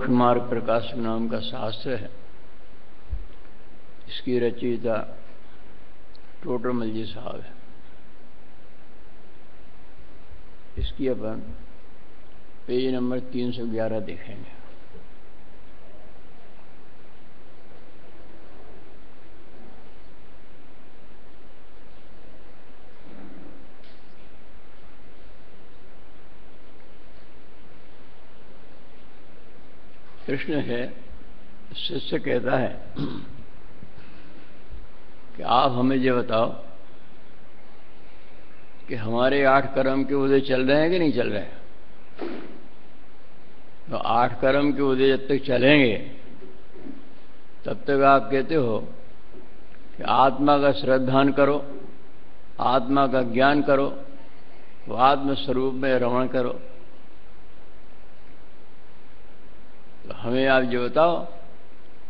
मोक्ष मार्ग प्रकाश नाम का शास्त्र है। इसकी रचयिता टोटरमल जी साहब है। इसकी अपन पेज नंबर 311 देखेंगे। प्रश्न है, शिष्य कहता है कि आप हमें ये बताओ कि हमारे 8 कर्म के उदय चल रहे हैं कि नहीं चल रहे हैं। तो 8 कर्म के उदय जब तक चलेंगे तब तक आप कहते हो कि आत्मा का श्रद्धान करो, आत्मा का ज्ञान करो, तो आत्म स्वरूप में रमण करो। तो हमें आप ये बताओ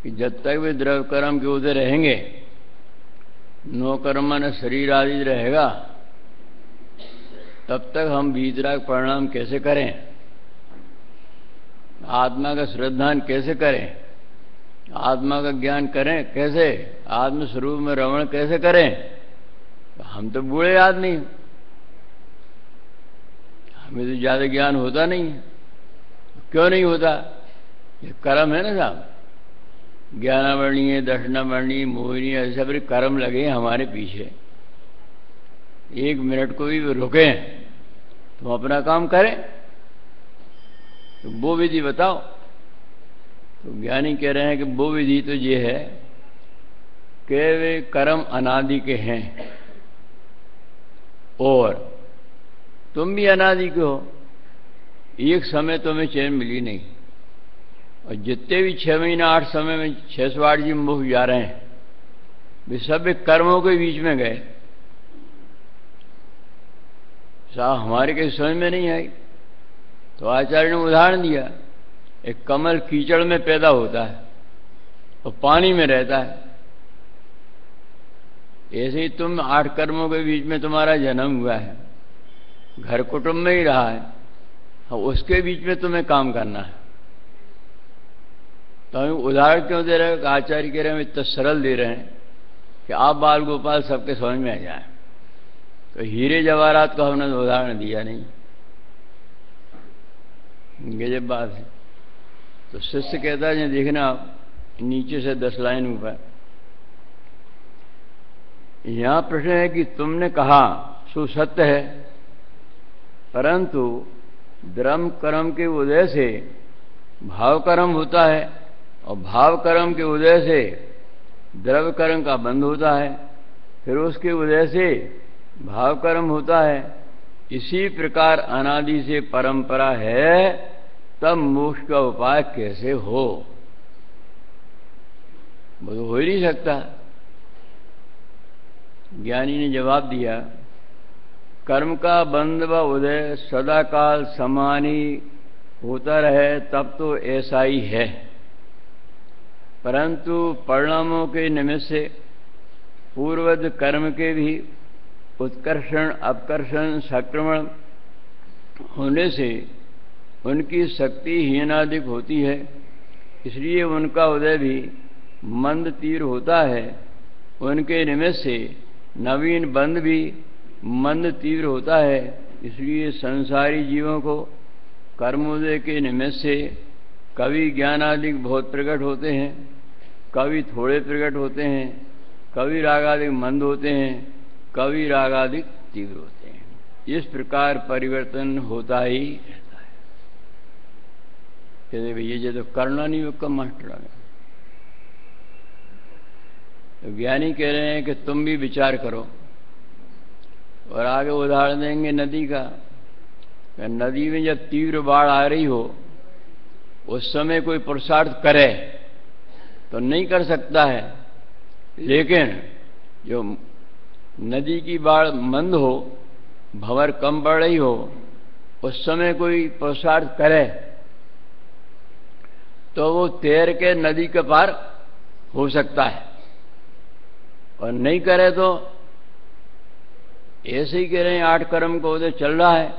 कि जब तक भी द्रव्य कर्म के उदय रहेंगे, नो कर्म न शरीर आदि रहेगा, तब तक हम वीतराग परिणाम कैसे करें, आत्मा का श्रद्धान कैसे करें, आत्मा का ज्ञान करें कैसे, आत्म स्वरूप में रमण कैसे करें। तो हम तो बूढ़े आदमी, हमें तो ज्यादा ज्ञान होता नहीं है। क्यों नहीं होता? ये कर्म है ना साहब, ज्ञानावर्णीय, दर्शनावर्णीय, मोहिनी, ऐसे सब कर्म लगे हमारे पीछे। 1 मिनट को भी रुके तो अपना काम करें, तो वो विधि बताओ। तो ज्ञानी कह रहे हैं कि वो विधि तो ये है कि वे कर्म अनादि के हैं और तुम भी अनादि के हो। एक समय तुम्हें चैन मिली नहीं, और जितने भी 6 महीना 8 समय में 608 जी मुख जा रहे हैं, वे सब कर्मों के बीच में गए। साहब हमारे कहीं समझ में नहीं आई, तो आचार्य ने उदाहरण दिया, एक कमल कीचड़ में पैदा होता है और पानी में रहता है। ऐसे ही तुम 8 कर्मों के बीच में तुम्हारा जन्म हुआ है, घर कुटुंब में ही रहा है, और उसके बीच में तुम्हें काम करना है। तो हम उदाहरण क्यों दे रहे हैं? आचार्य कह रहे हैं इतना सरल दे रहे हैं कि आप बाल गोपाल सबके समझ में आ जाए। तो हीरे जवाहरात को हमने उदाहरण दिया नहीं, गजब बात है। तो शिष्य कहता है, देखना आप नीचे से 10 लाइन ऊपर, यहां प्रश्न है कि तुमने कहा सो सत्य है, परंतु द्रव्य कर्म के उदय से भाव कर्म होता है और भाव कर्म के उदय से द्रव्य कर्म का बंध होता है, फिर उसके उदय से भाव कर्म होता है। इसी प्रकार अनादि से परंपरा है, तब मोक्ष का उपाय कैसे हो? वो तो हो ही नहीं सकता। ज्ञानी ने जवाब दिया, कर्म का बंध व उदय सदाकाल समान ही होता रहे तब तो ऐसा ही है, परंतु परिणामों के निमित्त से पूर्वज कर्म के भी उत्कर्षण अपकर्षण संक्रमण होने से उनकी शक्ति हीनाधिक होती है, इसलिए उनका उदय भी मंद तीव्र होता है। उनके निमित्त से नवीन बंध भी मंद तीव्र होता है, इसलिए संसारी जीवों को कर्मोदय के निमित्त से कभी ज्ञानादिक बहुत प्रकट होते हैं, कभी थोड़े प्रकट होते हैं, कभी रागादिक मंद होते हैं, कभी रागादिक तीव्र होते हैं। इस प्रकार परिवर्तन होता ही रहता है। कहते भैया ये तो करना नहीं होगा मास्टर आ गया। तो ज्ञानी कह रहे हैं कि तुम भी विचार करो, और आगे उदाहरण देंगे नदी का। नदी में जब तीव्र बाढ़ आ रही हो, उस समय कोई पुरुषार्थ करे तो नहीं कर सकता है, लेकिन जो नदी की बाढ़ मंद हो, भंवर कम बढ़ रही हो, उस समय कोई पुरुषार्थ करे तो वो तैर के नदी के पार हो सकता है, और नहीं करे तो ऐसे ही कह रहे हैं 8 कर्म का उदय चल रहा है,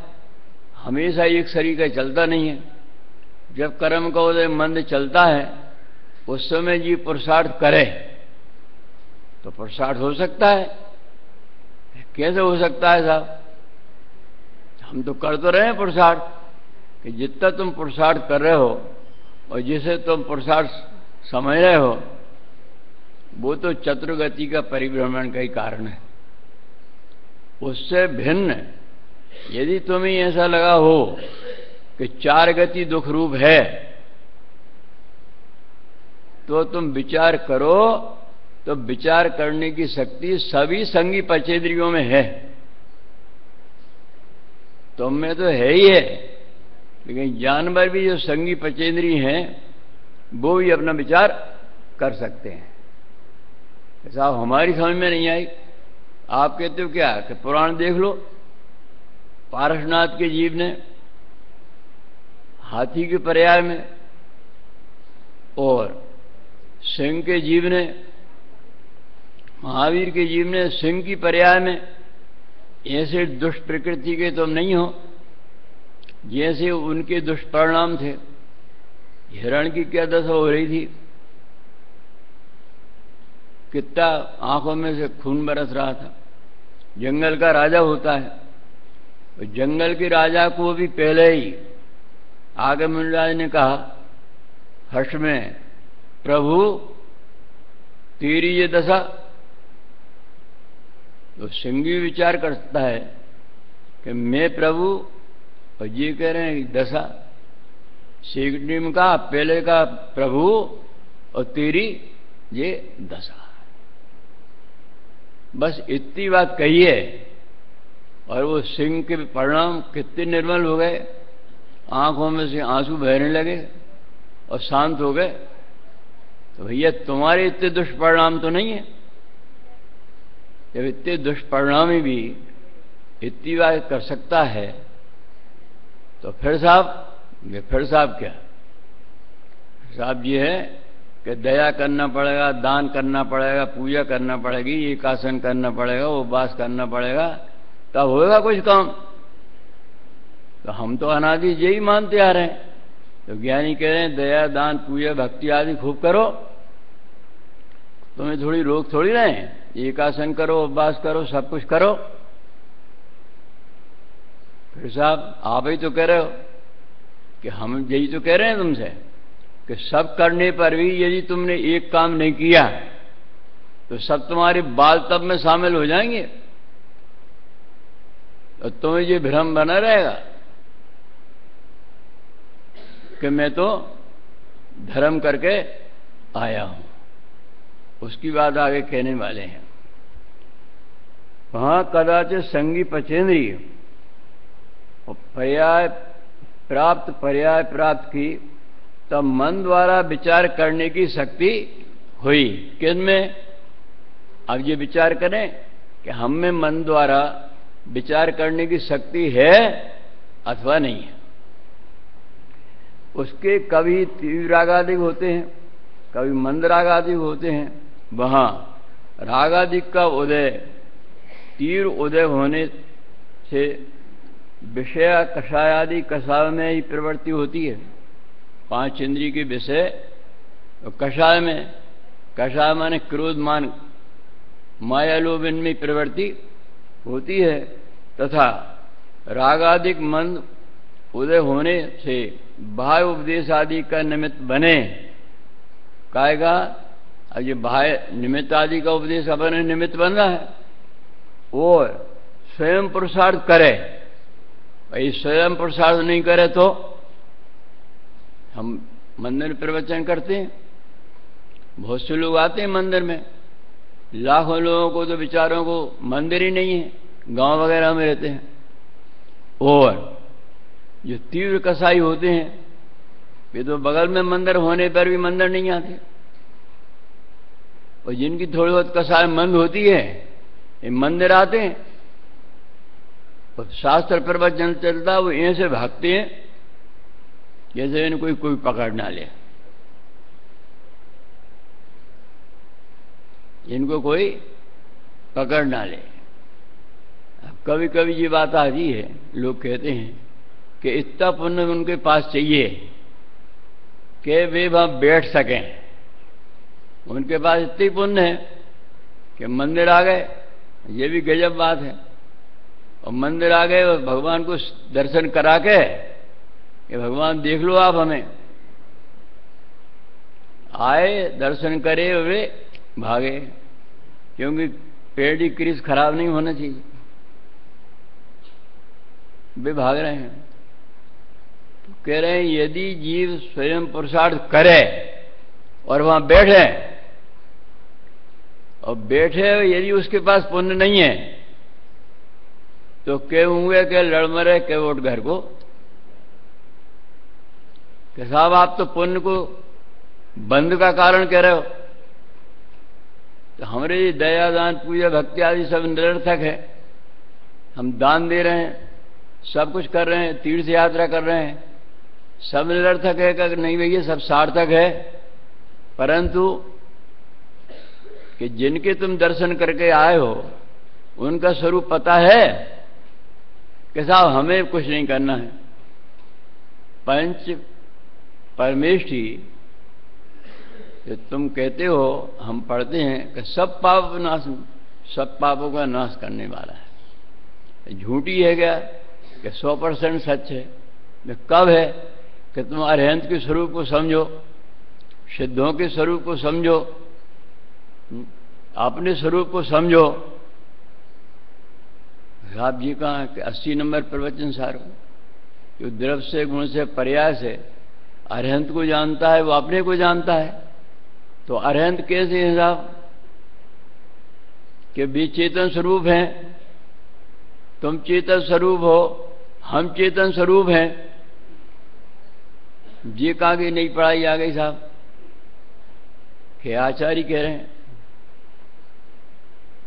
हमेशा एक शरीर का चलता नहीं है। जब कर्म का उदय मंद चलता है उस समय जीव पुरुषार्थ करे तो पुरुषार्थ हो सकता है। कैसे हो सकता है साहब? हम तो कर तो रहे हैं पुरुषार्थ, कि जितना तुम पुरुषार्थ कर रहे हो और जिसे तुम पुरुषार्थ समझ रहे हो वो तो चतुर्गति का परिभ्रमण का ही कारण है। उससे भिन्न यदि तुम्हें ऐसा लगा हो कि चार गति दुख रूप है तो तुम विचार करो, तो विचार करने की शक्ति सभी संगी पंचेंद्रियों में है, तुम में तो है ही है। लेकिन जानवर भी जो संगी पंचेंद्रिय हैं वो भी अपना विचार कर सकते हैं। साहब हमारी समझ में नहीं आई, आप कहते हो क्या कि पुराण देख लो, पारसनाथ के जीव ने हाथी के पर्याय में और सिंह के जीव ने, महावीर के जीव ने सिंह की पर्याय में, ऐसे दुष्ट प्रकृति के तुम नहीं हो जैसे उनके दुष्परिणाम थे। हिरण की क्या दशा हो रही थी, कितना आंखों में से खून बरस रहा था। जंगल का राजा होता है, और जंगल के राजा को भी पहले ही आगे मुनिराज ने कहा हर्ष में, प्रभु तेरी ये दशा। तो सिंह भी विचार करता है कि मैं प्रभु, और ये कह रहे हैं दशा। शेखडी में कहा पहले का प्रभु और तेरी ये दशा। बस इतनी बात कही है और वो सिंह के परिणाम कितने निर्मल हो गए, आंखों में से आंसू बहने लगे और शांत हो गए। तो भैया तुम्हारे इतने दुष्परिणाम तो नहीं है। जब इतने दुष्परिणामी भी इतनी बात कर सकता है तो फिर साहब क्या साहब ये है कि दया करना पड़ेगा, दान करना पड़ेगा, पूजा करना पड़ेगी, एकासन करना पड़ेगा, उपवास करना पड़ेगा, तब होगा कुछ काम। तो हम तो अनादि यही मानते आ रहे हैं। तो ज्ञानी कह रहे हैं दया, दान, पूजा, भक्ति आदि खूब करो, तुम्हें थोड़ी रोक थोड़ी रहे, एकासन करो, उपवास करो, सब कुछ करो। फिर साहब आप ही तो कह रहे हो कि हम यही तो कह रहे हैं तुमसे कि सब करने पर भी यदि तुमने एक काम नहीं किया तो सब तुम्हारे बाल तब में शामिल हो जाएंगे और तुम्हें ये भ्रम बना रहेगा कि मैं तो धर्म करके आया हूं। उसकी बात आगे कहने वाले हैं। वहां कदाचित संगी पंचेंद्रिय पर्याय प्राप्त की, तब मन द्वारा विचार करने की शक्ति हुई। किसमें? अब ये विचार करें कि हम में मन द्वारा विचार करने की शक्ति है अथवा नहीं है। उसके कभी तीव्र रागादिक होते हैं, कभी मंद रागादिक होते हैं। वहां रागादिक का उदय, तीव्र उदय होने से विषय कषायादि कषाय में ही प्रवृत्ति होती है। पांच इंद्रिय के विषय कषाय में, कषाय माने क्रोध, मान, माया, लोभ, इनमें प्रवृत्ति होती है। तथा रागादिक मंद उदय होने से बाह्य उपदेश आदि का निमित्त बने। कायगा अब ये बाह्य निमित्त आदि का उपदेश अपने निमित्त बन रहा है और स्वयं पुरुषार्थ करे। भाई स्वयं पुरुषार्थ नहीं करे तो हम मंदिर में प्रवचन करते हैं, बहुत से लोग आते हैं मंदिर में, लाखों लोगों को तो बेचारों को मंदिर ही नहीं है, गांव वगैरह में रहते हैं। और जो तीव्र कसाई होते हैं वे तो बगल में मंदिर होने पर भी मंदिर नहीं आते, और जिनकी थोड़ी बहुत कसाई मंद होती है ये मंदिर आते हैं और शास्त्र प्रवचन चलता है वो यहीं से भागते हैं जैसे इनको कोई पकड़ ना ले, इनको कोई पकड़ ना ले। अब कभी कभी ये बात आती है, लोग कहते हैं कि इतना पुण्य उनके पास चाहिए कि वे वहां बैठ सकें। उनके पास इतनी पुण्य है कि मंदिर आ गए, ये भी गजब बात है। और मंदिर आ गए और भगवान को दर्शन करा के कि भगवान देख लो आप हमें, आए दर्शन करे वे भागे, क्योंकि पेड़ की क्रीज खराब नहीं होना चाहिए, वे भाग रहे हैं। तो कह रहे हैं यदि जीव स्वयं पुरुषार्थ करे और वहां बैठे, और बैठे यदि उसके पास पुण्य नहीं है तो के हुए के लड़ मरे के वोट घर को, कि साहब आप तो पुण्य को बंद का कारण कह रहे हो, तो हमारे दया दान पूजा भक्ति आदि सब निरर्थक है। हम दान दे रहे हैं, सब कुछ कर रहे हैं, तीर्थ यात्रा कर रहे हैं, सब निरर्थक है कि नहीं भैया, सब सार्थक है। परंतु कि जिनके तुम दर्शन करके आए हो उनका स्वरूप पता है कि साहब हमें कुछ नहीं करना है। पंच परमेष्ठी तुम कहते हो, हम पढ़ते हैं कि सब पाप नाश, सब पापों का नाश करने वाला है। झूठी है क्या कि 100% सच है। कब है कि तुम अरहंत के स्वरूप को समझो, सिद्धों के स्वरूप को समझो, अपने स्वरूप को समझो। आप जी कहा कि 80 नंबर प्रवचन सार जो द्रव्य से गुण से प्रयास है, अरहंत को जानता है वो अपने को जानता है। तो अरहंत कैसे है साहब कि भी चेतन स्वरूप हैं, तुम चेतन स्वरूप हो, हम चेतन स्वरूप हैं। जी कहा कि नहीं पढ़ाई आ गई साहब, कि आचार्य कह रहे हैं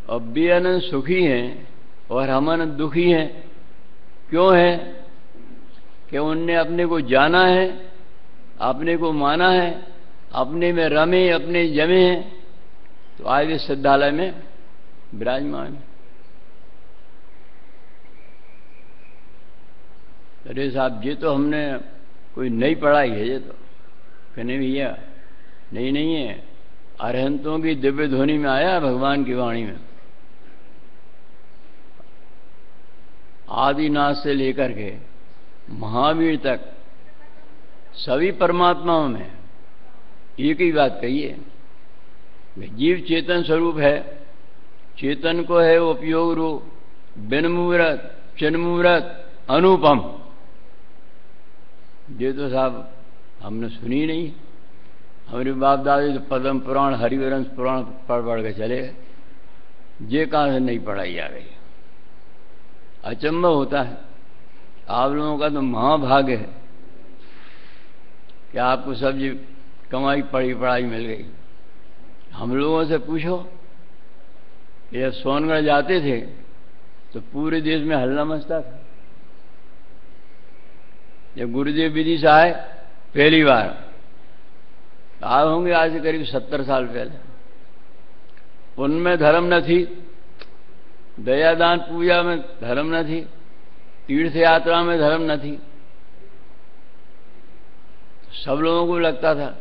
अब भी अनंत सुखी हैं और हम अनंत दुखी हैं। क्यों है कि उनने अपने को जाना है, अपने को माना है, अपने में रमे, अपने जमे हैं, तो आज भी सिद्धालय में विराजमान। अरे साहब ये तो हमने कोई नई पढ़ाई है, ये तो कहने भैया नहीं है, अरहंतों की दिव्य ध्वनि में आया भगवान की वाणी में। आदिनाथ से लेकर के महावीर तक सभी परमात्माओं में एक ही बात कही है। जीव चेतन स्वरूप है, चेतन को है उपयोग रूप, बिन मूर्त चिन्मूर्त अनुपम। ये तो साहब हमने सुनी नहीं। हमारे बाप दादी तो पद्म पुराण, हरिवंश पुराण पढ़ के चले गए। ये कहाँ से नई पढ़ाई आ गई? अचंभा होता है। आप लोगों का तो महाभाग्य है कि आपको सब जी कमाई पढ़ाई मिल गई। हम लोगों से पूछो, जब सोनगढ़ जाते थे तो पूरे देश में हल्ला मचता था। जब गुरुदेव विधि से आए पहली बार, आए होंगे आज से करीब 70 साल पहले, उनमें धर्म न थी, दयादान पूजा में धर्म न थी, तीर्थ यात्रा में धर्म न थी। सब लोगों को लगता था,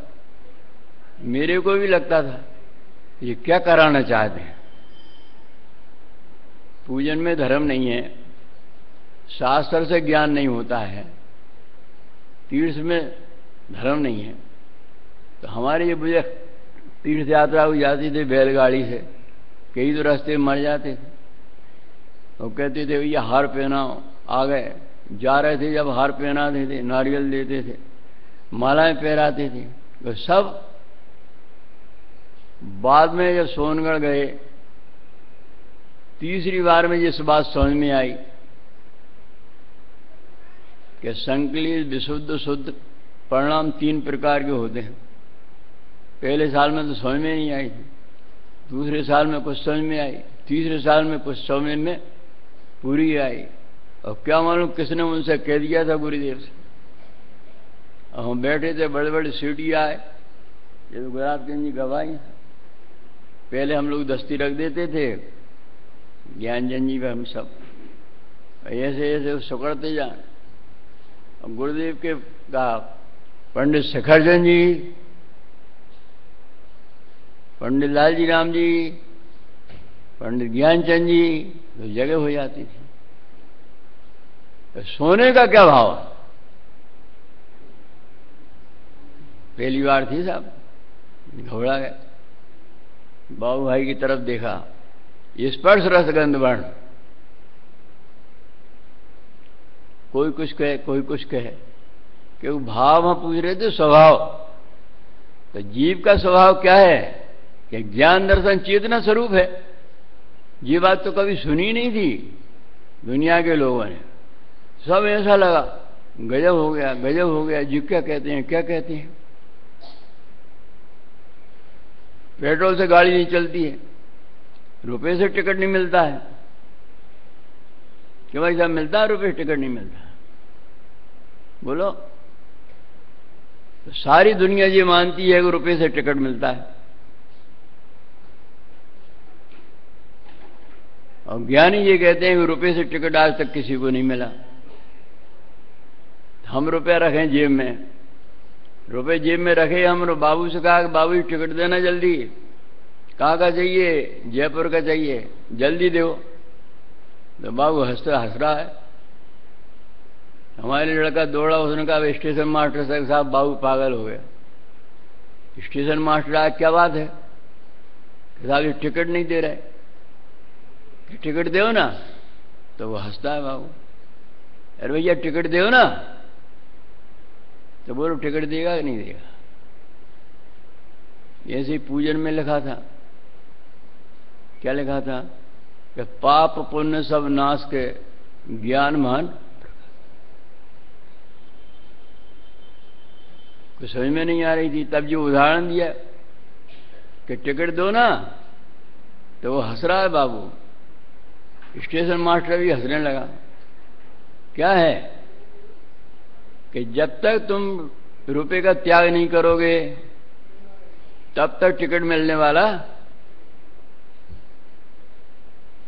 मेरे को भी लगता था, ये क्या कराना चाहते हैं। पूजन में धर्म नहीं है, शास्त्र से ज्ञान नहीं होता है, तीर्थ में धर्म नहीं है। तो हमारे ये बुजुर्ग तीर्थ यात्रा हो जाती थी बैलगाड़ी से, कई तो रास्ते मर जाते थे। वो कहते थे भैया हार पहनाओ, आ गए, जा रहे थे जब हार पहनाते थे, नारियल देते थे, मालाएं पहराते थे। तो सब बाद में जब सोनगढ़ गए, तीसरी बार में जिस बात समझ में आई कि संकलित विशुद्ध शुद्ध परिणाम 3 प्रकार के होते हैं। पहले साल में तो समझ में नहीं आई थी, दूसरे साल में कुछ समझ में आई, तीसरे साल में कुछ समझ में पूरी आई। और क्या मालूम किसने उनसे कह दिया था गुरुदेव से। और हम बैठे थे, बड़े बड़े सीटी आए, ये तो गुजरात के जी गवाही। पहले हम लोग दस्ती रख देते थे ज्ञानजन जी पर, हम सब ऐसे ऐसे सुकड़ते जाए। और गुरुदेव के कहा पंडित शेखरचंद जी, पंडित लालजी राम जी, पंडित ज्ञानचंद जी, तो जगह हो जाती थी। तो सोने का क्या भाव? पहली बार थी साहब, घबरा गए। बाबू भाई की तरफ देखा, स्पर्श रसगंध वर्ण, कोई कुछ कहे कोई कुछ कहे, क्योंकि भाव हम पूछ रहे थे स्वभाव। तो जीव का स्वभाव क्या है कि ज्ञान दर्शन चेतना स्वरूप है। ये बात तो कभी सुनी नहीं थी दुनिया के लोगों ने। सब ऐसा लगा गजब हो गया, गजब हो गया, जी क्या कहते हैं, क्या कहते हैं। पेट्रोल से गाड़ी नहीं चलती है, रुपए से टिकट नहीं मिलता है। क्यों भाई साहब, मिलता है रुपए से टिकट नहीं मिलता? बोलो। तो सारी दुनिया ये मानती है कि रुपए से टिकट मिलता है, और ज्ञानी ये कहते हैं कि रुपए से टिकट आज तक किसी को नहीं मिला। हम रुपया रखें जेब में, रुपए जेब में रखे, हम बाबू से कहा कि बाबू जी टिकट देना जल्दी। कहाँ का चाहिए? जयपुर का चाहिए, जल्दी दो। तो बाबू हंस रहा है। हमारे लड़का दौड़ा, उसने कहा स्टेशन मास्टर साहब बाबू पागल हो गया। स्टेशन मास्टर आया, क्या बात है? साहब ये टिकट नहीं दे रहे, टिकट दो ना। तो वो हंसता है बाबू, अरे भैया टिकट दो ना। तो बोलो टिकट देगा कि नहीं देगा? ऐसे ही पूजन में लिखा था, क्या लिखा था कि पाप पुण्य सब नाश के ज्ञान महान। कुछ समझ में नहीं आ रही थी, तब जो उदाहरण दिया कि टिकट दो ना, तो वो हंस रहा है बाबू। स्टेशन मास्टर भी हंसने लगा। क्या है कि जब तक तुम रुपए का त्याग नहीं करोगे तब तक टिकट मिलने वाला।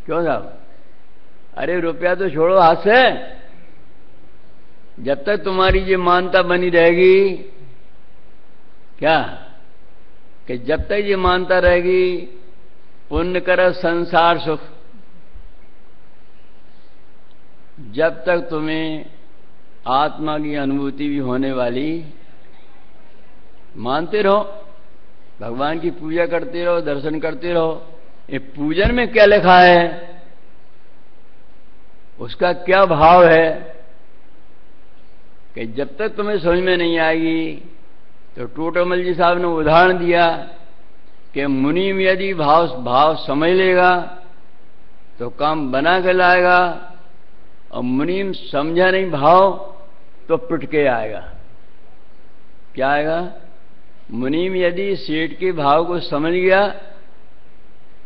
क्यों साहब? अरे रुपया तो छोड़ो हाथ से, जब तक तुम्हारी ये मानता बनी रहेगी, क्या कि जब तक ये मानता रहेगी पुण्य कर संसार सुख, जब तक तुम्हें आत्मा की अनुभूति भी होने वाली, मानते रहो, भगवान की पूजा करते रहो, दर्शन करते रहो। ये पूजन में क्या लिखा है, उसका क्या भाव है, कि जब तक तुम्हें समझ में नहीं आएगी। तो टोटोमल जी साहब ने उदाहरण दिया कि मुनीम यदि भाव समझ लेगा तो काम बना के लाएगा, और मुनीम समझा नहीं भाव तो पिट के आएगा। क्या आएगा? मुनीम यदि सेठ के भाव को समझ गया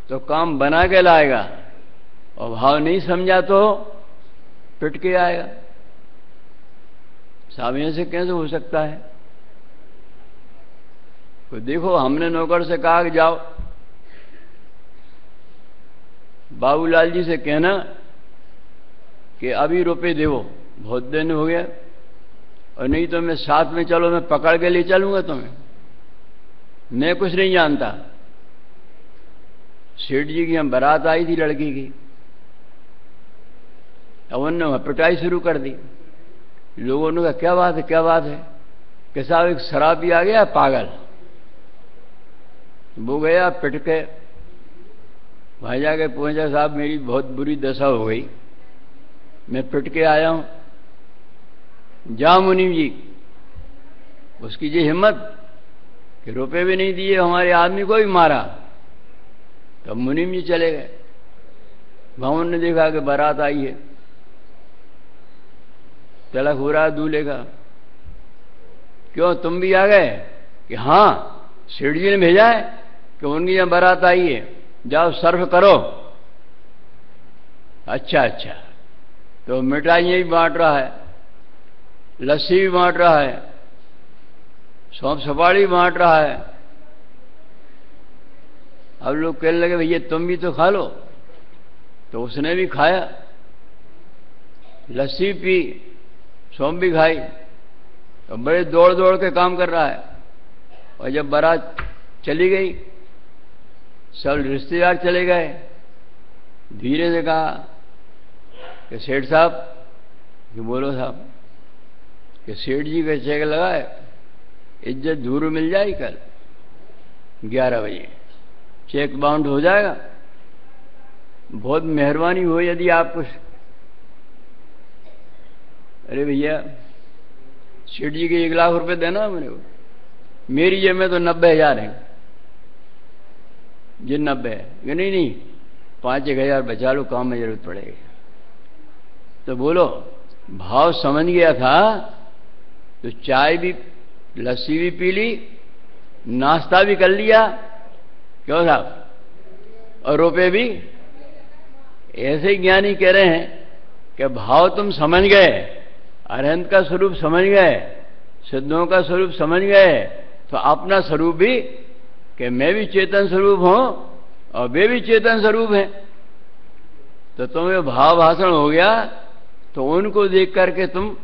तो काम बना के लाएगा, और भाव नहीं समझा तो पिट के आएगा। सामने से कैसे हो सकता है? तो देखो, हमने नौकर से कहा कि जाओ बाबूलाल जी से कहना कि अभी रुपए देवो, बहुत दिन हो गया, और नहीं तो मैं साथ में चलो, मैं पकड़ के ले चलूंगा तुम्हें, मैं कुछ नहीं जानता। सेठ जी की हम बारात आई थी लड़की की, अब उन्होंने पिटाई शुरू कर दी। लोगों ने कहा क्या बात है, क्या बात है? कि साहब एक शराबी आ गया पागल, वो गया पिट के, वहां जाके पहुंचा, साहब मेरी बहुत बुरी दशा हो गई, मैं पिट के आया हूं। जा मुनीम जी, उसकी ये हिम्मत कि रुपए भी नहीं दिए, हमारे आदमी को भी मारा। तब मुनीम जी चले गए, वहां ने देखा कि बारात आई है, तिलक हो रहा है दूल्हे का। क्यों तुम भी आ गए? कि हाँ, सेठ जी ने भेजा है कि उनकी यहां बारात आई है, जाओ सर्व करो। अच्छा अच्छा, तो मिठाइयां भी बांट रहा है, लस्सी भी बांट रहा है, सौंफ सपाड़ी भी बांट रहा है। अब लोग कहने लगे भैया तुम भी तो खा लो। तो उसने भी खाया, लस्सी पी, सौंफ भी खाई, तो बड़े दौड़ दौड़ के काम कर रहा है। और जब बारात चली गई, सब रिश्तेदार चले गए, धीरे से कहा कि सेठ साहब, कि बोलो साहब, कि सेठ जी का चेक लगाए, इज्जत धूर मिल जाएगी कल 11 बजे, चेक बाउंड हो जाएगा, बहुत मेहरबानी हो यदि आप कुछ। अरे भैया, सेठ जी के 1 लाख रुपए देना मेरे को, मेरी जेब में तो 90,000 है। ये 90 है कि नहीं, 5-1 हज़ार बचा लो, काम में जरूरत पड़ेगी। तो बोलो, भाव समझ गया था तो चाय भी, लस्सी भी पी ली, नाश्ता भी कर लिया, क्यों साहब, और रुपए भी। ऐसे ही ज्ञानी कह रहे हैं कि भाव तुम समझ गए, अरहंत का स्वरूप समझ गए, सिद्धों का स्वरूप समझ गए, तो अपना स्वरूप भी, कि मैं भी चेतन स्वरूप हूं और वे भी चेतन स्वरूप हैं, तो तुम्हें भाव भाषण हो गया। तो उनको देख करके तुम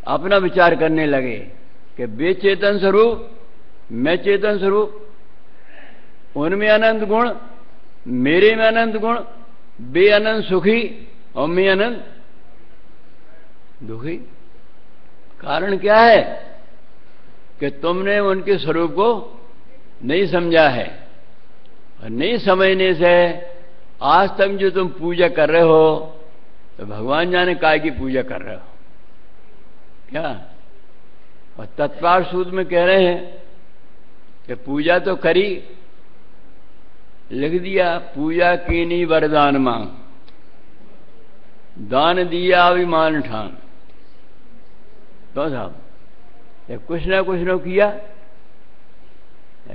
अपना विचार करने लगे कि वे चेतन स्वरूप, मैं चेतन स्वरूप, उनमें अनंत गुण, मेरे में अनंत गुण, वे अनंत सुखी और मैं अनंत दुखी। कारण क्या है कि तुमने उनके स्वरूप को नहीं समझा है, और नहीं समझने से आज तक जो तुम पूजा कर रहे हो, तो भगवान जाने काय की पूजा कर रहे हो क्या। और तत्पार सूत्र में कह रहे हैं कि पूजा तो करी, लिख दिया पूजा की नहीं वरदान मांग, दान दिया अभिमान ठान। तो साहब कुछ ना किया।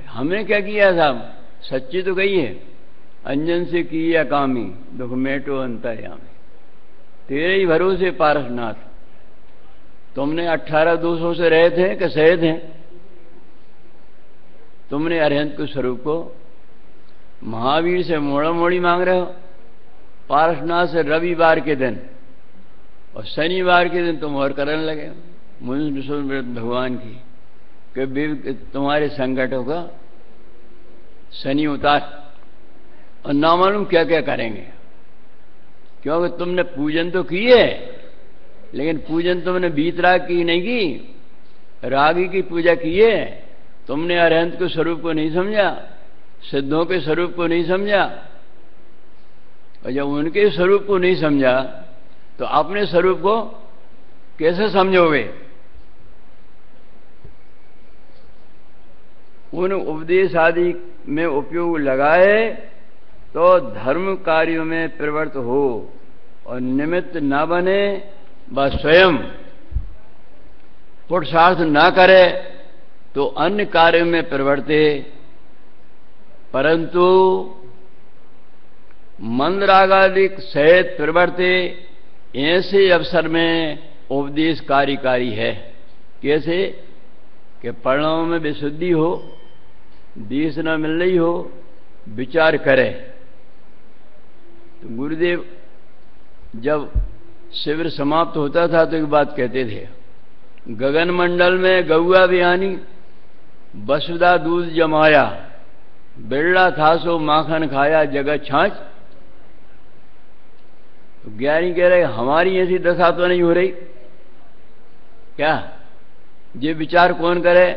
हमने क्या किया साहब, सच्ची तो कही है, अंजन से किया कामी दुख मेटो अंतर्यामी, तेरे ही भरोसे पारसनाथ। तुमने 18 दोषों से रहे थे कि सहे थे? तुमने अरहंत के स्वरूप को महावीर से मोड़ा मोड़ी मांग रहे हो, पारसनाथ से रविवार के दिन और शनिवार के दिन तुम और करने लगे मुझे भगवान की कि तुम्हारे संकटों का शनि उतार, और ना मालूम क्या क्या करेंगे। क्योंकि तुमने पूजन तो की है, लेकिन पूजन तुमने बीतराग की नहीं की, रागी की पूजा की है। तुमने अरहंत के स्वरूप को नहीं समझा, सिद्धों के स्वरूप को नहीं समझा, और जब उनके स्वरूप को नहीं समझा तो अपने स्वरूप को कैसे समझोगे। उन उपदेश आदि में उपयोग लगाए तो धर्म कार्यों में प्रवृत्त हो, और निमित्त न बने व स्वयं पुरुषार्थ न करे तो अन्य कार्यों में प्रवृत्ते, परंतु मंदरागादिक सहित प्रवृत्ते, ऐसे अवसर में उपदेश कार्यकारी है। कैसे कि परिणाम में विशुद्धि हो, देश न मिल रही हो, विचार करे। तो गुरुदेव जब शिविर समाप्त होता था तो एक बात कहते थे, गगन मंडल में गौआ बिहानी, वसुधा दूध जमाया, बिरला था सो माखन खाया, जगत छाछ। तो ज्ञानी कह रहे हमारी ऐसी दशा तो नहीं हो रही क्या। ये विचार कौन करे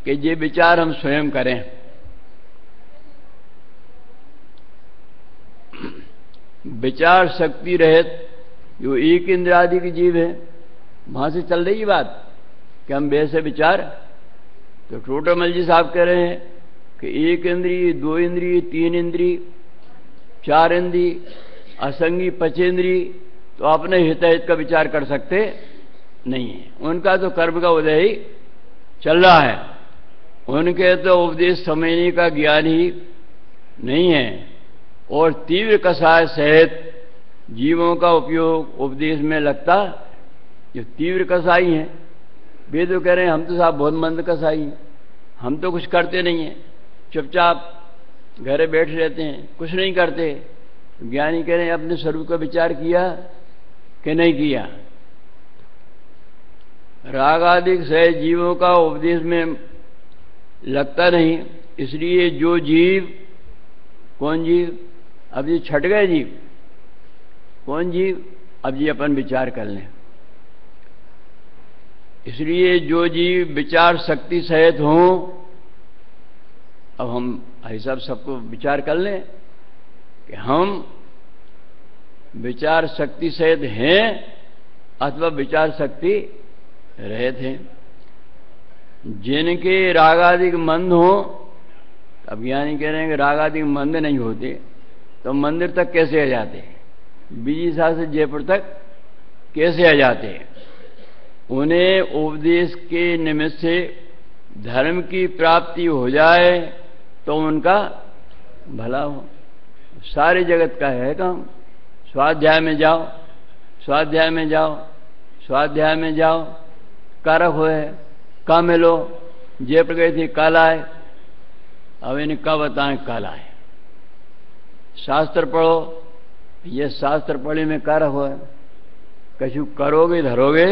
कि ये विचार हम स्वयं करें। विचार शक्ति रहित जो एक इंद्र आदि की जीव है, वहां से चल रही बात कि हम वैसे विचार। तो टोटमल जी साहब कह रहे हैं कि 1 इंद्रिय, 2 इंद्रिय, 3 इंद्रिय, 4 इंद्रिय, असंगी पंचेंद्रिय, तो अपने हितहित का विचार कर सकते नहीं है। उनका तो कर्म का उदय ही चल रहा है, उनके तो उपदेश समझने का ज्ञान ही नहीं है। और तीव्र कषाय सहित जीवों का उपयोग उपदेश में लगता, जो तीव्र कसाई हैं वे तो कह रहे हैं हम तो साहब बहुत मंद कसाई हैं, हम तो कुछ करते नहीं हैं, चुपचाप घरे बैठ रहते हैं, कुछ नहीं करते। ज्ञानी कह रहे हैं अपने स्वरूप का विचार किया कि नहीं किया। राग आदि से जीवों का उपदेश में लगता नहीं, इसलिए जो जीव, कौन जीव, अब ये छट गए जीव, कौन जीव, अब ये अपन विचार कर लें। इसलिए जो जीव विचार शक्ति सहित हों, अब हम ऐसा सबको विचार कर लें कि हम विचार शक्ति सहित हैं अथवा विचार शक्ति रहित हैं। जिनके रागादिक मंद हो, अब ज्ञानी कह रहे हैं कि रागादिक मंद नहीं होते तो मंदिर तक कैसे आ जाते, विदिशा से जयपुर तक कैसे आ जाते। उन्हें उपदेश के निमित्त से धर्म की प्राप्ति हो जाए तो उनका भला हो। सारे जगत का है काम, स्वाध्याय में जाओ, स्वाध्याय में जाओ, स्वाध्याय में जाओ, कारक होए का मिलो, जयपुर गई थी कल आए, अब इन्हें क्या बताएं कल आए। शास्त्र पढ़ो, ये शास्त्र पढ़े में कारक होए, कछु करोगे धरोगे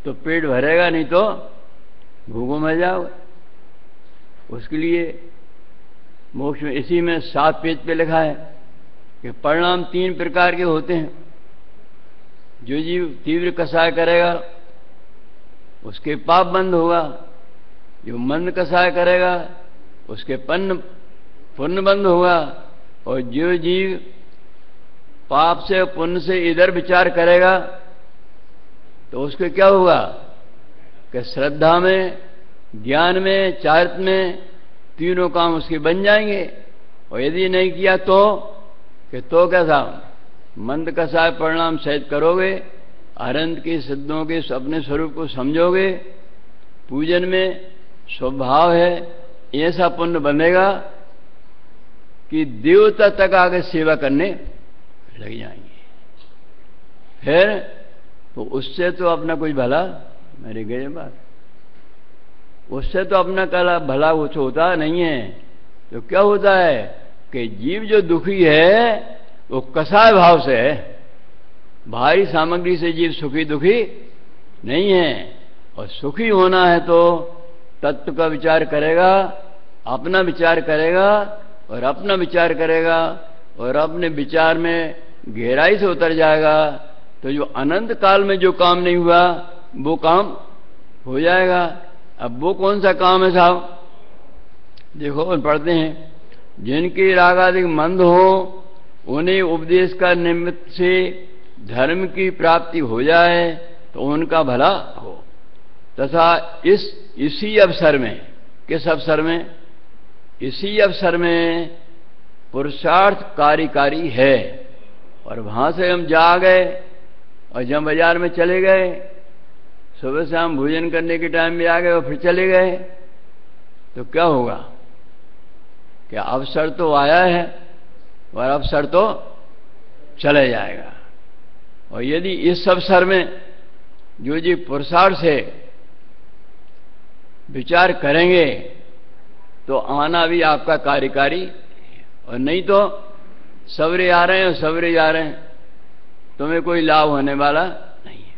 तो पेट भरेगा, नहीं तो भूखों मर जाओगे। उसके लिए मोक्ष में इसी में 7 पेज पे लिखा है कि परिणाम 3 प्रकार के होते हैं। जो जीव तीव्र कसाय करेगा उसके पाप बंद होगा, जो मंद कसाय करेगा उसके पुण्य बंद होगा, और जो जीव पाप से पुण्य से इधर विचार करेगा तो उसके क्या होगा कि श्रद्धा में, ज्ञान में, चारित्र में तीनों काम उसके बन जाएंगे। और यदि नहीं किया तो कैसा मंद कसाय परिणाम सहित करोगे, अनंत के सिद्धों के अपने स्वरूप को समझोगे, पूजन में स्वभाव है, ऐसा पुण्य बनेगा कि देवता तक आगे सेवा करने लग जाएंगे। फिर तो उससे तो अपना कुछ भला, मेरी गई बात, उससे तो अपना कला भला कुछ होता नहीं है। तो क्या होता है कि जीव जो दुखी है वो कसाय भाव से है, भारी सामग्री से जीव सुखी दुखी नहीं है। और सुखी होना है तो तत्व का विचार करेगा, अपना विचार करेगा, और अपना विचार करेगा और अपने विचार में गहराई से उतर जाएगा तो जो अनंत काल में जो काम नहीं हुआ वो काम हो जाएगा। अब वो कौन सा काम है साहब, देखो पढ़ते हैं, जिनके रागादिक मंद हो उन्हें उपदेश का निमित्त से धर्म की प्राप्ति हो जाए तो उनका भला हो, तथा इसी अवसर में, किस अवसर में, इसी अवसर में पुरुषार्थ कार्यकारी है। और वहां से हम जा गए और जब बाजार में चले गए, सुबह शाम भोजन करने के टाइम में आ गए और फिर चले गए, तो क्या होगा, क्या अवसर तो आया है और अवसर तो चले जाएगा। और यदि इस अवसर में जो जी पुरुषार्थ से विचार करेंगे तो आना भी आपका कार्यकारी, और नहीं तो सवरे आ रहे हैं और सवरे जा रहे हैं, तुम्हें कोई लाभ होने वाला नहीं है।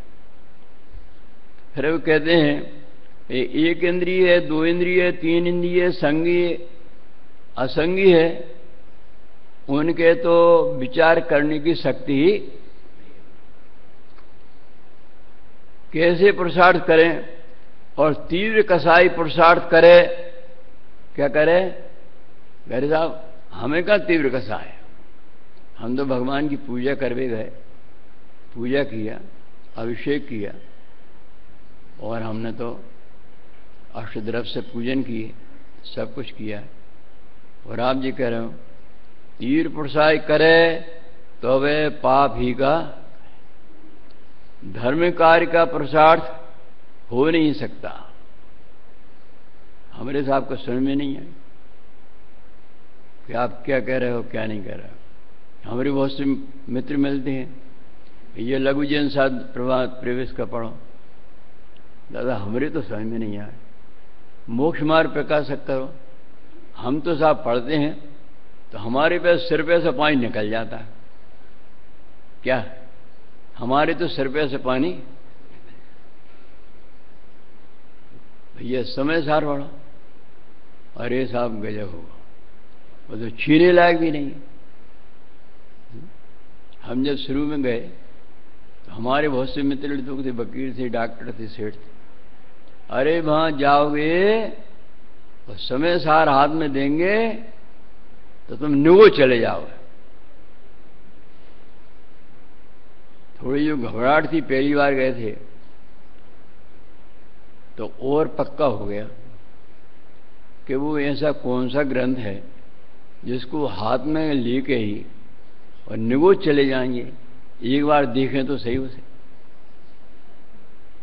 फिर वो कहते हैं एक इंद्रिय है, 2 इंद्रिय है, 3 इंद्रिय है, संगी असंगी है, उनके तो विचार करने की शक्ति ही, कैसे पुरुषार्थ करें, और तीव्र कसाई पुरुषार्थ करे, क्या करे गैर साहब, हमें का तीव्र कसाय, हम तो भगवान की पूजा करवे गए, पूजा किया, अभिषेक किया, और हमने तो अष्टद्रव्य से पूजन किए, सब कुछ किया। और आप जी कह रहे हो तीव्र पुरुषार्थ करे तो वे पाप ही का, धर्म कार्य का पुरुषार्थ हो नहीं सकता। हमारे साहब को समझ में नहीं है कि आप क्या कह रहे हो क्या नहीं कह रहे हो। हमारे बहुत से मित्र मिलते हैं, ये लघु जैन साध प्रभात प्रवेश का पढ़ो, दादा हमारे तो समझ में नहीं आए, मोक्ष मार्ग प्रकाशक करो। हम तो साहब पढ़ते हैं तो हमारे पे सिर पे से पानी निकल जाता है, क्या हमारे तो सिर पे से पानी, भैया समय सार बढ़ा। अरे साहब गजब होगा, वो तो छीने लायक भी नहीं। हम जब शुरू में गए तो हमारे बहुत से मित्र लोग थे, वकील थे, डॉक्टर थे, सेठ थे। अरे वहां जाओगे और समय सार हाथ में देंगे तो तुम निगो चले जाओगे। थोड़ी जो घबराहट थी, पहली बार गए थे तो और पक्का हो गया कि वो ऐसा कौन सा ग्रंथ है जिसको हाथ में लेके ही और निगो चले जाएंगे। एक बार देखें तो सही उसे।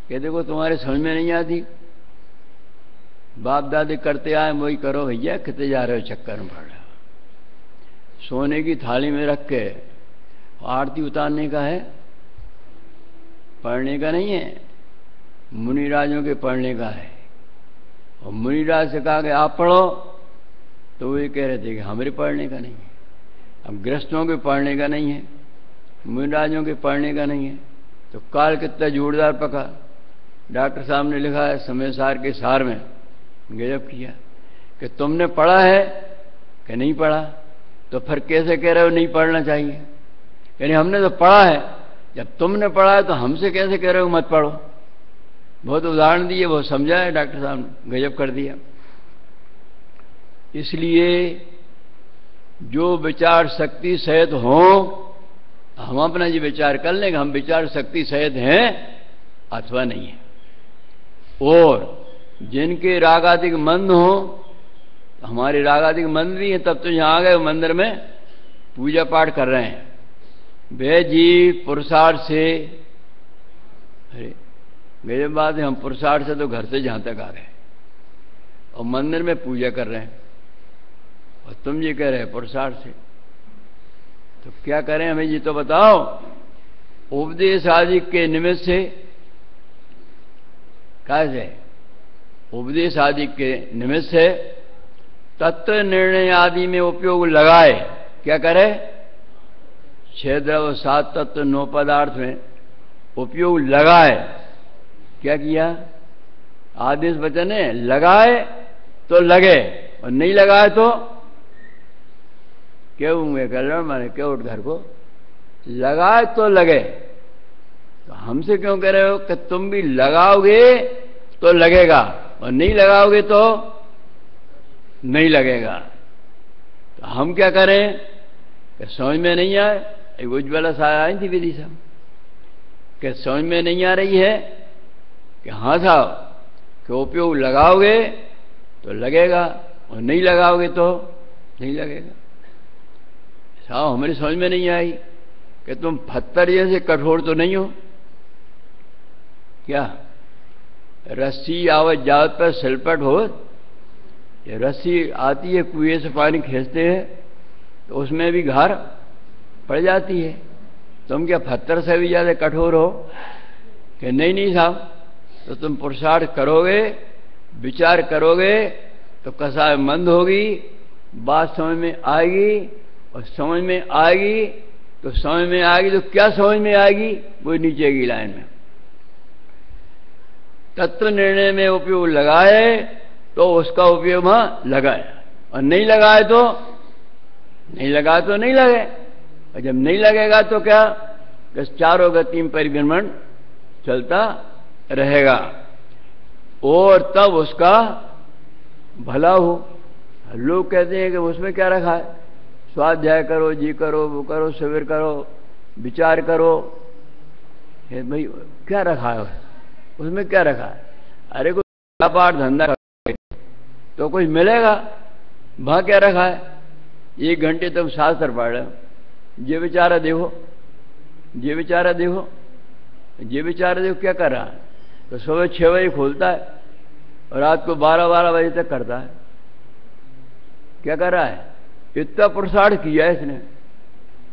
कहते देखो तुम्हारे समझ में नहीं आती, बाप दादे करते आए वही करो भैया, कितने जा रहे हो चक्कर में पड़ रहे हो। सोने की थाली में रख के आरती उतारने का है, पढ़ने का नहीं है। मुनिराजों के पढ़ने का है। और मुनिराज से कहा कि आप पढ़ो तो वो ये कह रहे थे कि हमारे पढ़ने का नहीं है। अब गृहस्थों के पढ़ने का नहीं है, मुनिराजों के पढ़ने का नहीं है। तो काल कितना जोरदार पका। डॉक्टर साहब ने लिखा है समय सार के सार में, गजब किया कि तुमने पढ़ा है कि नहीं पढ़ा, तो फिर कैसे कह रहे हो नहीं पढ़ना चाहिए। यानी हमने तो पढ़ा है, जब तुमने पढ़ा है तो हमसे कैसे कह रहे हो मत पढ़ो। बहुत उदाहरण दिए, बहुत समझाया डॉक्टर साहब ने, गजब कर दिया। इसलिए जो विचार शक्ति सहित हो, हम अपना जी विचार कर लें कि हम विचार शक्ति सहित हैं अथवा नहीं है। और जिनके रागादिक मंद हो, हमारे रागादिक मंद भी हैं, तब तो यहां आ गए मंदिर में पूजा पाठ कर रहे हैं। वे जी पुरुषार्थ से, अरे मेरे बात है, हम पुरुषार्थ से तो घर से जहां तक आ गए और मंदिर में पूजा कर रहे हैं, और तुम ये कह रहे हैं पुरुषार्थ से। तो क्या करें हमें ये तो बताओ। उपदेश आदि के निमित्त से, कैसे उपदेश आदि के निमित्त से तत्व निर्णय आदि में उपयोग लगाए। क्या करे? 6 द्रव्य 7 तत्व 9 पदार्थ में उपयोग लगाए। क्या किया? आदेश वचन है, लगाए तो लगे और नहीं लगाए तो क्यों हुए कल्याण माने क्यों उठ घर को, लगाए तो लगे। तो हमसे क्यों कह रहे हो कि तुम भी लगाओगे तो लगेगा और नहीं लगाओगे तो नहीं लगेगा। तो हम क्या करें कि समझ में नहीं आए। एक उज्ज्वला साहब आई थी विधि साहब, कि समझ में नहीं आ रही है कि हाँ साहब कि उपयोग लगाओगे तो लगेगा और नहीं लगाओगे तो नहीं लगेगा। साहब हमारी समझ में नहीं आई कि तुम पत्थर जैसे कठोर तो नहीं हो क्या? रस्सी आवत जावत पर सिलपट हो। ये रस्सी आती है, कुएं से पानी खींचते हैं तो उसमें भी घार पड़ जाती है। तुम क्या पत्थर से भी ज्यादा कठोर हो? कि नहीं नहीं साहब, तो तुम पुरुषार्थ करोगे, विचार करोगे तो कसाय मंद होगी, बात समझ में आएगी, और समझ में आएगी तो समझ में आएगी तो क्या समझ में आएगी? वो नीचे की लाइन में तत्व निर्णय में उपयोग लगाए तो उसका उपयोग वहां लगाए, और नहीं लगाए तो नहीं लगाए तो नहीं लगे। और जब नहीं लगेगा तो क्या? चारों गति में परिभ्रमण चलता रहेगा और तब उसका भला हो। लोग कहते हैं कि उसमें क्या रखा है, स्वाध्याय करो, जी करो, वो करो, शिविर करो, विचार करो। भाई क्या रखा है उसमें? क्या रखा है? अरे कोई व्यापार धंधा करोगे तो कुछ मिलेगा, वहां क्या रखा है? 1 घंटे तुम शास्त्र पढ़ रहे हो, ये बेचारा देखो, ये बेचारा देखो, ये बेचारा देखो क्या कर रहा है। तो सुबह 6 बजे खोलता है और रात को 12 बजे तक करता है। क्या कर रहा है? इतना पुरुषार्थ किया है इसने,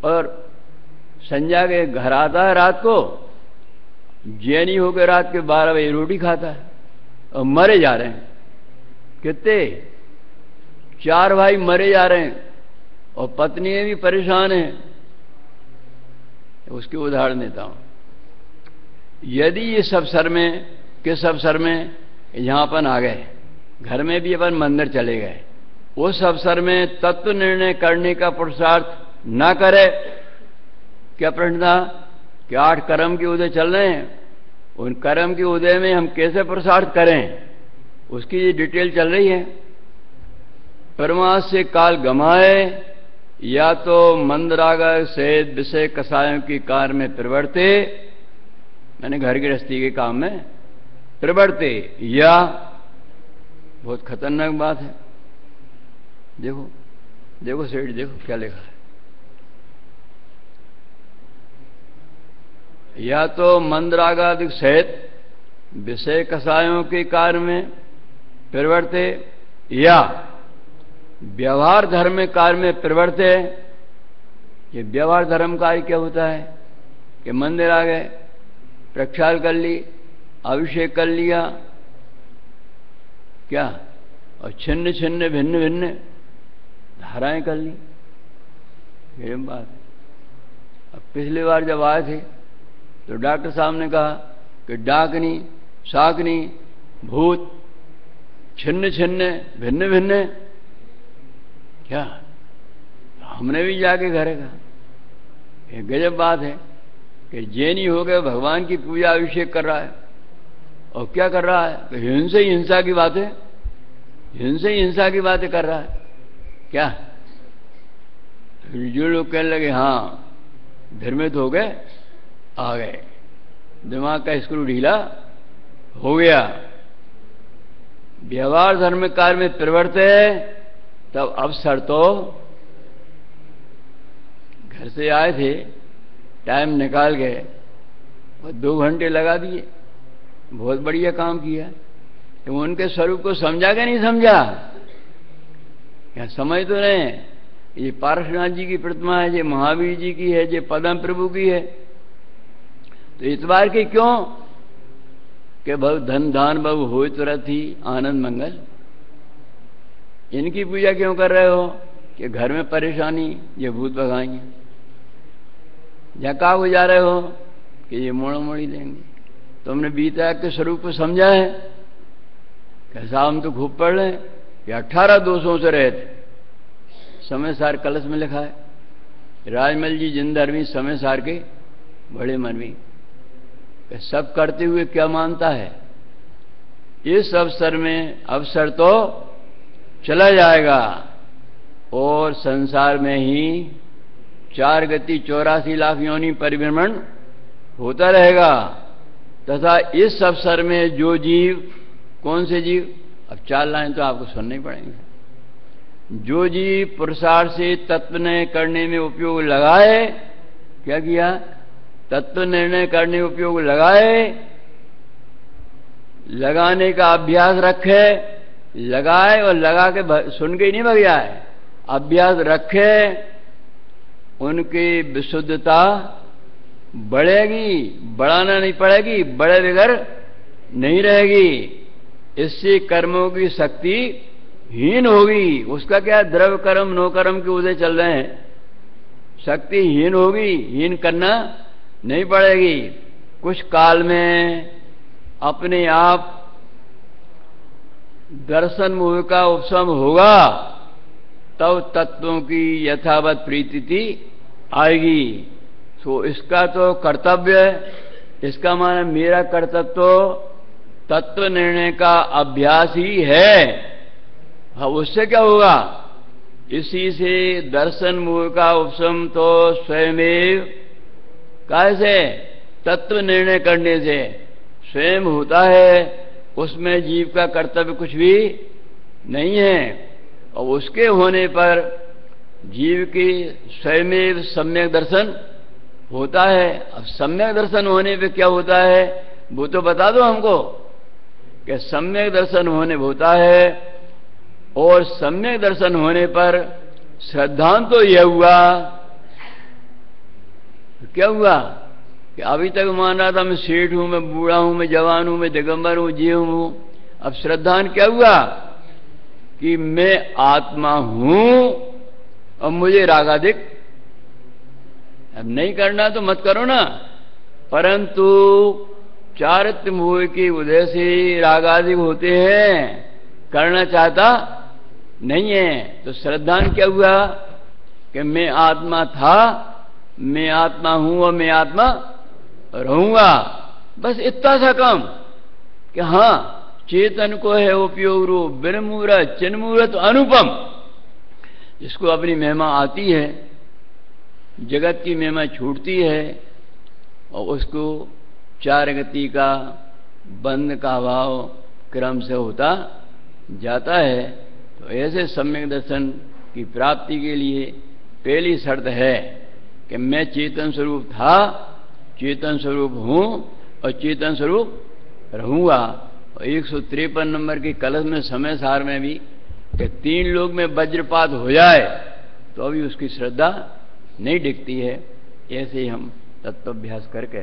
और संध्या के घर आता है रात को, जैनी होकर रात के 12 बजे रोटी खाता है, और मरे जा रहे हैं। कितने? 4 भाई मरे जा रहे हैं और पत्नियां भी परेशान हैं। उसके उदाहरण देता हूं। यदि इस अवसर में, किस अवसर में? यहाँ अपन आ गए, घर में भी अपन मंदिर चले गए, उस अवसर में तत्व निर्णय करने का पुरुषार्थ ना करे। क्या प्रश्न था कि 8 कर्म के उदय चल रहे हैं, उन कर्म के उदय में हम कैसे पुरुषार्थ करें, उसकी ये डिटेल चल रही है। परमार्थ से काल गमाए, या तो मंदराग से विषय कसायों की कार में प्रवर्ते, मैंने घर गृहस्थी के काम में प्रवर्ते, या बहुत खतरनाक बात है। देखो देखो सेठ, देखो क्या लिखा है, या तो मंदरागादिक सहित विषय कसायों के कार्य में प्रवर्ते, या व्यवहार धर्म कार्य में प्रवर्ते। ये व्यवहार धर्म कार्य क्या होता है कि मंदिर आ गए, प्रक्षाल कर ली, अभिषेक कर लिया, क्या, और छिन्न छिन्न भिन्न भिन्न धाराएं कर ली, ये बात है। अब पिछली बार जब आए थे तो डॉक्टर साहब ने कहा कि डाकनी, शाकनी, भूत, छिन्न छिन्न भिन्न भिन्न, क्या, हमने भी जाके घरे कहा, ये गजब बात है कि जैनी हो गए भगवान की पूजा अभिषेक कर रहा है, और क्या कर रहा है कि हिंसा ही हिंसा की बातें, हिंसा ही हिंसा की बातें कर रहा है। क्या जो लोग कहने लगे हाँ धर्मित हो गए, आ गए, दिमाग का स्क्रू ढीला हो गया, व्यवहार धर्म कार्य में प्रवर्ते, तब अवसर तो घर से आए थे, टाइम निकाल गए और 2 घंटे लगा दिए, बहुत बढ़िया काम किया। तो उनके स्वरूप को समझा कि नहीं समझा, क्या समझ तो रहे हैं। ये पारसनाथ जी की प्रतिमा है, ये महावीर जी की है, ये पद्म प्रभु की है, तो इतवार की क्यों कि बहु धन धान बहु हो तुरंत ही आनंद मंगल, इनकी पूजा क्यों कर रहे हो कि घर में परेशानी, ये भूत भगाएंगे, या का हो जा रहे हो कि ये मोड़ मोड़ी देंगे। तुमने बीता के स्वरूप को समझा है, कैसा हम तो खूब पढ़ रहे हैं कि 18 दोषों से रहे थे, समय सार कलश में लिखा है, राजमल जी जिंदरवी समय सार के बड़े मनवी, सब करते हुए क्या मानता है, इस अवसर में अवसर तो चला जाएगा और संसार में ही 4 गति 84 लाख योनि परिभ्रमण होता रहेगा, तथा इस अवसर में जो जीव, कौन से जीव, अब 4 लाइन तो आपको सुनने पड़ेंगे, जो जीव पुरुषार्थ से तत्व निर्णय करने में उपयोग लगाए, क्या किया, तत्व निर्णय करने में उपयोग लगाए, लगाने का अभ्यास रखे, लगाए और लगा के सुन के ही नहीं भग जाए, अभ्यास रखे, उनकी विशुद्धता बढ़ेगी, बढ़ाना नहीं पड़ेगी, बड़े बगैर नहीं रहेगी, इससे कर्मों की शक्ति हीन होगी। उसका क्या, द्रव्य कर्म नो कर्म के उदय चल रहे हैं, शक्ति हीन होगी, हीन करना नहीं पड़ेगी। कुछ काल में अपने आप दर्शन मोह का उपशम होगा, तब तत्वों की यथावत प्रीति आएगी। तो इसका तो कर्तव्य, इसका माने मेरा कर्तव्य तो तत्व निर्णय का अभ्यास ही है। अब उससे क्या होगा, इसी से दर्शन मोह का उपशम तो स्वयं, कैसे, तत्व निर्णय करने से स्वयं होता है, उसमें जीव का कर्तव्य कुछ भी नहीं है। और उसके होने पर जीव की स्वयं सम्यक दर्शन होता है। अब सम्यक दर्शन होने पे क्या होता है, वो तो बता दो हमको कि सम्यक दर्शन होने होता है, और सम्यक दर्शन होने पर श्रद्धांत तो यह हुआ, क्या हुआ कि अभी तक मान रहा था मैं सेठ हूं, मैं बूढ़ा हूं, मैं जवान हूं, मैं दिगंबर हूं, जीव हूं। अब श्रद्धांत क्या हुआ कि मैं आत्मा हूं और मुझे रागादिक, अब नहीं करना तो मत करो ना, परंतु चारित्र मोह के उदय से राग आदि होते हैं, करना चाहता नहीं है। तो श्रद्धान क्या हुआ कि मैं आत्मा था, मैं आत्मा हूं और मैं आत्मा रहूंगा। बस इतना सा काम कि हां चेतन को है उपयोग रूप ब्रह्मूर्त चिन्मूर्त अनुपम, जिसको अपनी महिमा आती है, जगत की महिमा छूटती है और उसको चार गति का बंध का भाव क्रम से होता जाता है। तो ऐसे सम्यक दर्शन की प्राप्ति के लिए पहली शर्त है कि मैं चेतन स्वरूप था, चेतन स्वरूप हूं और चेतन स्वरूप रहूंगा। और 153 नंबर की कलश में समय सार में भी कि 3 लोग में वज्रपात हो जाए तो अभी उसकी श्रद्धा नहीं डिगती है। ऐसे ही हम तत्वाभ्यास करके